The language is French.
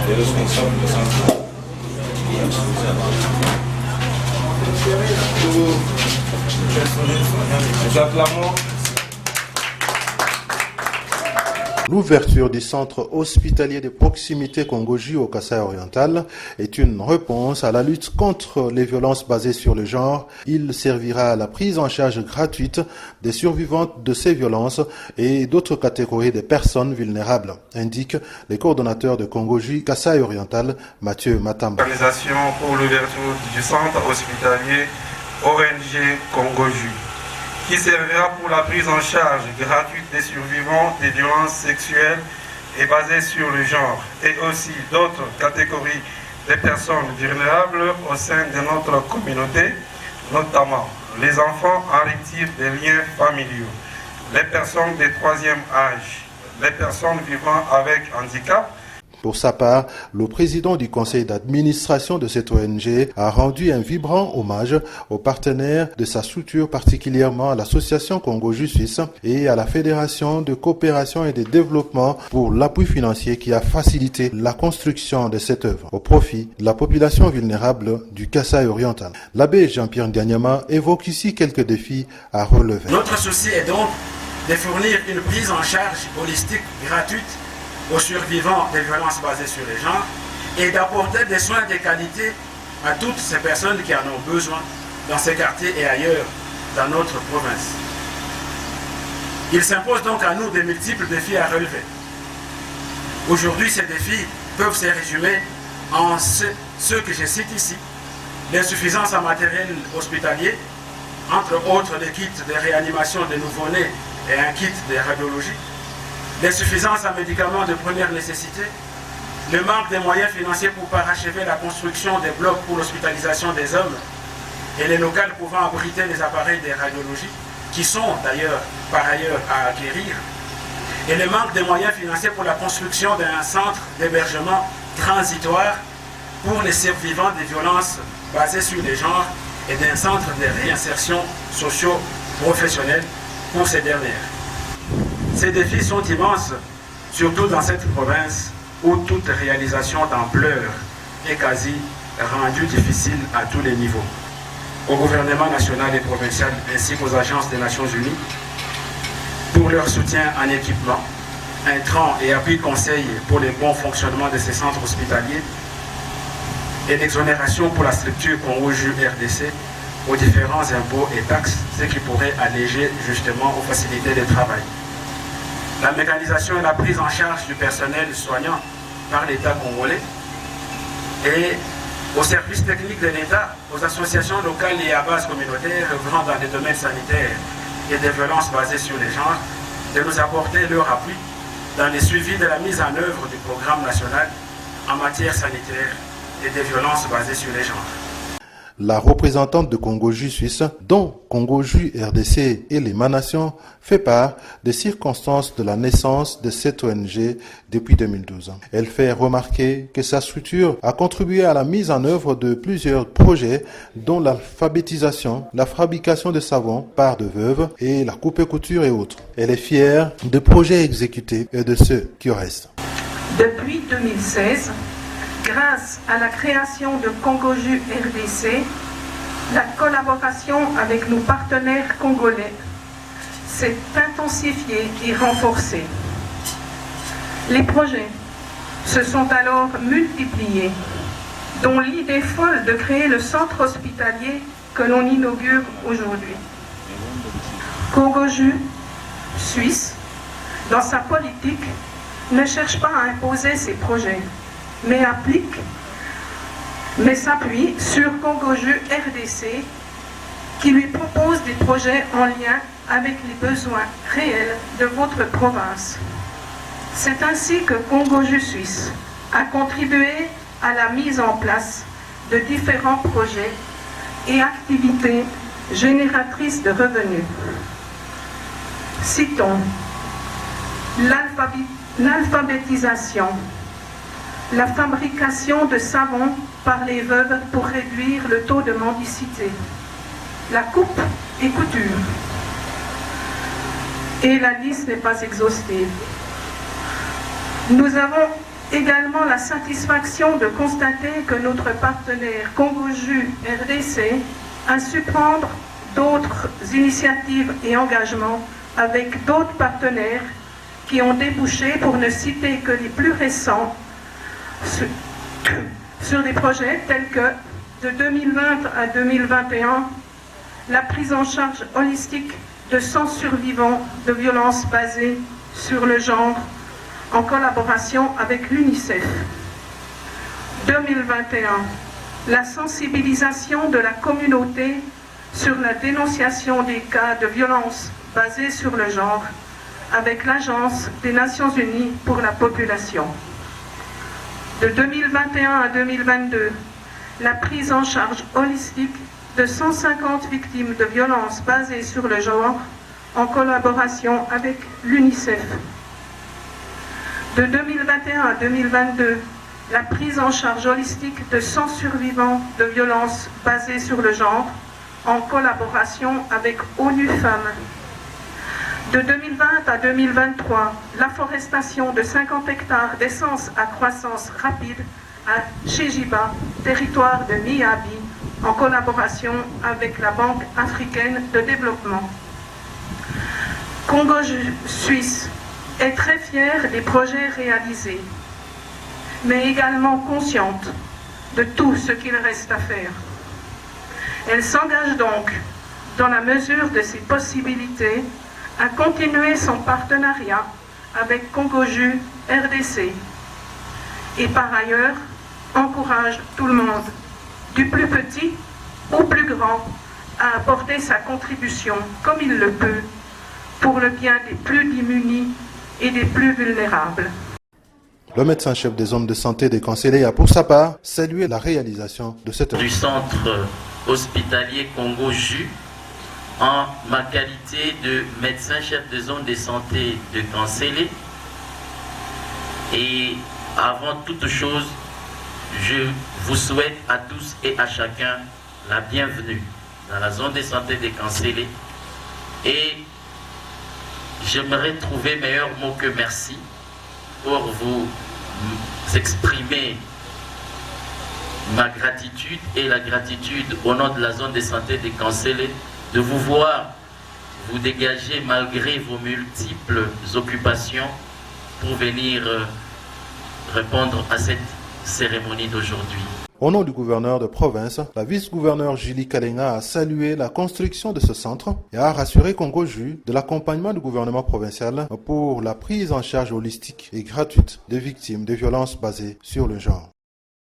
les responsables de santé. Nous acclamons l'ouverture du centre hospitalier de proximité Kongoju au Kasaï-Oriental est une réponse à la lutte contre les violences basées sur le genre. Il servira à la prise en charge gratuite des survivantes de ces violences et d'autres catégories de personnes vulnérables, indique le coordonnateur de Kongoju Kasaï-Oriental, Mathieu Matamba. Organisation pour l'ouverture du centre hospitalier ONG Kongoju, qui servira pour la prise en charge gratuite des survivants des violences sexuelles et basées sur le genre, et aussi d'autres catégories de personnes vulnérables au sein de notre communauté, notamment les enfants en rupture des liens familiaux, les personnes de troisième âge, les personnes vivant avec handicap. Pour sa part, le président du conseil d'administration de cette ONG a rendu un vibrant hommage aux partenaires de sa structure, particulièrement à l'association Kongoju Suisse et à la Fédération de coopération et de développement pour l'appui financier qui a facilité la construction de cette œuvre au profit de la population vulnérable du Kasaï-Oriental. L'abbé Jean-Pierre Ndianyama évoque ici quelques défis à relever. Notre souci est donc de fournir une prise en charge holistique gratuite aux survivants des violences basées sur les genres et d'apporter des soins de qualité à toutes ces personnes qui en ont besoin dans ces quartiers et ailleurs dans notre province. Il s'impose donc à nous de multiples défis à relever. Aujourd'hui, ces défis peuvent se résumer en ceux que je cite ici: l'insuffisance en matériel hospitalier, entre autres des kits de réanimation des nouveau-nés et un kit de radiologie, l'insuffisance en médicaments de première nécessité, le manque des moyens financiers pour parachever la construction des blocs pour l'hospitalisation des hommes et les locales pouvant abriter les appareils de radiologie, qui sont d'ailleurs par ailleurs à acquérir, et le manque des moyens financiers pour la construction d'un centre d'hébergement transitoire pour les survivants des violences basées sur les genres et d'un centre de réinsertion socio-professionnelle pour ces dernières. Ces défis sont immenses, surtout dans cette province où toute réalisation d'ampleur est quasi rendue difficile à tous les niveaux. Au gouvernement national et provincial ainsi qu'aux agences des Nations Unies pour leur soutien en équipement, intrants et appui conseil pour le bon fonctionnement de ces centres hospitaliers et l'exonération pour la structure Kongoju RDC aux différents impôts et taxes, ce qui pourrait alléger justement aux facilités de travail. La mécanisation et la prise en charge du personnel soignant par l'État congolais et aux services techniques de l'État, aux associations locales et à base communautaire œuvrant dans les domaines sanitaires et des violences basées sur les genres, de nous apporter leur appui dans le suivi de la mise en œuvre du programme national en matière sanitaire et des violences basées sur les genres. La représentante de Kongoju Suisse, dont Kongoju RDC et l'émanation, fait part des circonstances de la naissance de cette ONG depuis 2012. Elle fait remarquer que sa structure a contribué à la mise en œuvre de plusieurs projets, dont l'alphabétisation, la fabrication de savons par de veuves et la coupe-couture et autres. Elle est fière des projets exécutés et de ceux qui restent. Depuis 2016, grâce à la création de Kongoju RDC, la collaboration avec nos partenaires congolais s'est intensifiée et renforcée. Les projets se sont alors multipliés, dont l'idée folle de créer le centre hospitalier que l'on inaugure aujourd'hui. Kongoju Suisse, dans sa politique, ne cherche pas à imposer ses projets, mais s'appuie sur Kongoju RDC qui lui propose des projets en lien avec les besoins réels de votre province. C'est ainsi que Kongoju Suisse a contribué à la mise en place de différents projets et activités génératrices de revenus. Citons l'alphabétisation, la fabrication de savons par les veuves pour réduire le taux de mendicité, la coupe et couture. Et la liste n'est pas exhaustive. Nous avons Également la satisfaction de constater que notre partenaire Congo-JU RDC a su prendre d'autres initiatives et engagements avec d'autres partenaires qui ont débouché, pour ne citer que les plus récents, sur des projets tels que de 2020 à 2021, la prise en charge holistique de 100 survivants de violences basées sur le genre en collaboration avec l'UNICEF. 2021, la sensibilisation de la communauté sur la dénonciation des cas de violences basées sur le genre avec l'Agence des Nations Unies pour la population. De 2021 à 2022, la prise en charge holistique de 150 victimes de violences basées sur le genre en collaboration avec l'UNICEF. De 2021 à 2022, la prise en charge holistique de 100 survivants de violences basées sur le genre en collaboration avec ONU Femmes. De 2020 à 2023, l'afforestation de 50 hectares d'essence à croissance rapide à Chijiba, territoire de Miyabi, en collaboration avec la Banque africaine de développement. Congo Suisse est très fière des projets réalisés, mais également consciente de tout ce qu'il reste à faire. Elle s'engage donc, dans la mesure de ses possibilités, à continuer son partenariat avec Congo-JU RDC et par ailleurs encourage tout le monde, du plus petit au plus grand, à apporter sa contribution comme il le peut pour le bien des plus démunis et des plus vulnérables. Le médecin-chef des zones de santé des Kanselé a pour sa part salué la réalisation de cette œuvre. Du centre hospitalier Congo-JU, en ma qualité de médecin-chef de zone de santé de Kanselé. Et avant toute chose, je vous souhaite à tous et à chacun la bienvenue dans la zone de santé de Kanselé. Et j'aimerais trouver meilleur mot que merci pour vous exprimer ma gratitude et la gratitude au nom de la zone de santé de Kanselé de vous voir vous dégager malgré vos multiples occupations pour venir répondre à cette cérémonie d'aujourd'hui. Au nom du gouverneur de province, la vice-gouverneure Julie Kalenga a salué la construction de ce centre et a rassuré Congo-JU de l'accompagnement du gouvernement provincial pour la prise en charge holistique et gratuite des victimes de violences basées sur le genre.